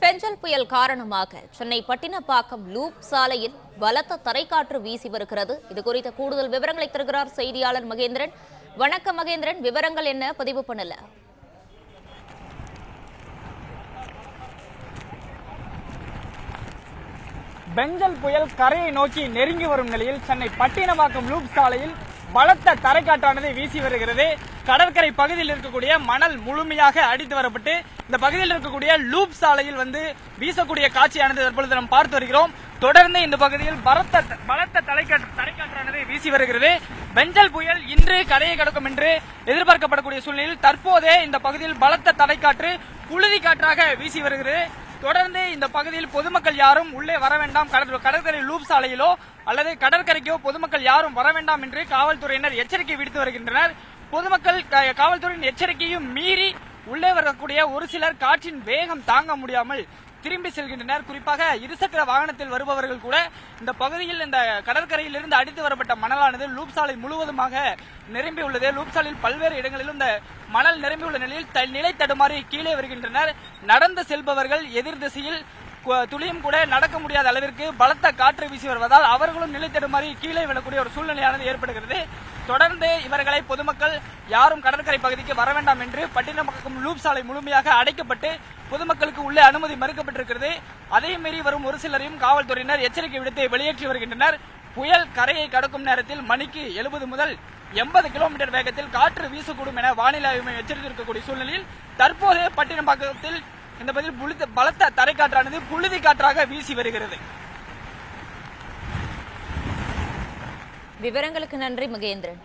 பெஞ்சல் புயல் காரணமாக சென்னை பட்டினப்பாக்கம் லூப் சாலையில் பலத்த தரைக்காற்று வீசி வருகிறது. இது குறித்த கூடுதல் விவரங்களை தருகிறார் செய்தியாளர் மகேந்திரன். வணக்கம் மகேந்திரன், விவரங்கள் என்ன? பதிவு பண்ணல. பெஞ்சல் புயல் கரையை நோக்கி நெருங்கி வரும் நிலையில் சென்னை பட்டினப்பாக்கம் லூப் சாலையில் பலத்த தரைக்காற்றானது வீசி வருகிறது. கடற்கரை பகுதியில் இருக்கக்கூடிய மணல் முழுமையாக அடித்து வரப்பட்டு இந்த பகுதியில் இருக்கக்கூடிய லூப் சாலையில் வீசக்கூடிய காட்சியானது தற்பொழுது நாம் பார்த்து வருகிறோம். தொடர்ந்து இந்த பகுதியில் பலத்த தரைக்காற்றானது வீசி வருகிறது. பெஞ்சல் புயல் இன்று கரையை கடக்கும் என்று எதிர்பார்க்கப்படக்கூடிய சூழ்நிலையில் தற்போதே இந்த பகுதியில் பலத்த தரைக்காற்று புழுதி காற்றாக வீசி வருகிறது. தொடர்ந்து இந்த பகுதியில் பொதுமக்கள் யாரும் உள்ளே வர வேண்டாம், கடற்கரை லூப் சாலையிலோ அல்லது கடற்கரைக்கோ பொதுமக்கள் யாரும் வர வேண்டாம் என்று காவல்துறையினர் எச்சரிக்கை விடுத்து வருகின்றனர். பொதுமக்கள் காவல்துறையின் எச்சரிக்கையும் மீறி உள்ளே வரக்கூடிய ஒரு சிலர் காற்றின் வேகம் தாங்க முடியாமல் திரும்பி செல்கின்றனர். குறிப்பாக இருசக்கர வாகனத்தில் வருபவர்கள் கூட இந்த பகுதியில் இந்த கடற்கரையில் இருந்து அடித்து வரப்பட்ட மணலானது லூப் சாலை முழுவதுமாக நிரம்பி உள்ளது. லூப் சாலையில் பல்வேறு இடங்களிலும் இந்த மணல் நிரம்பியுள்ள நிலையில் நிலை தடுமாறி கீழே வருகின்றனர். நடந்து செல்பவர்கள் எதிர் திசையில் துளியும் கூட நடக்க முடியாத அளவிற்கு பலத்த காற்று வீசி வருவதால் அவர்களும் நிலை தடுமாறி கீழே விழக்கூடிய ஒரு சூழ்நிலையானது ஏற்படுகிறது. தொடர்ந்து இவர்களை பொதுமக்கள் யாரும் கடற்கரை பகுதிக்கு வர வேண்டாம் என்று பட்டினப்பாக்கம் லூப் சாலை முழுமையாக அடைக்கப்பட்டு பொதுமக்களுக்கு உள்ளே அனுமதி மறுக்கப்பட்டிருக்கிறது. அதே மீறி வரும் ஒரு சிலரையும் காவல்துறையினர் எச்சரிக்கை விடுத்து வெளியேற்றி வருகின்றனர். புயல் கரையை கடக்கும் நேரத்தில் மணிக்கு 70 முதல் 80 கிலோமீட்டர் வேகத்தில் காற்று வீசக்கூடும் என வானிலை ஆய்வு மையம் எச்சரித்திருக்கக்கூடிய சூழ்நிலையில் தற்போது பட்டினப்பாக்கத்தில் இந்த பதில் பலத்த தரைக்காற்றானது புழுதி காற்றாக வீசி வருகிறது. விவரங்களுக்கு நன்றி மகேந்திரன்.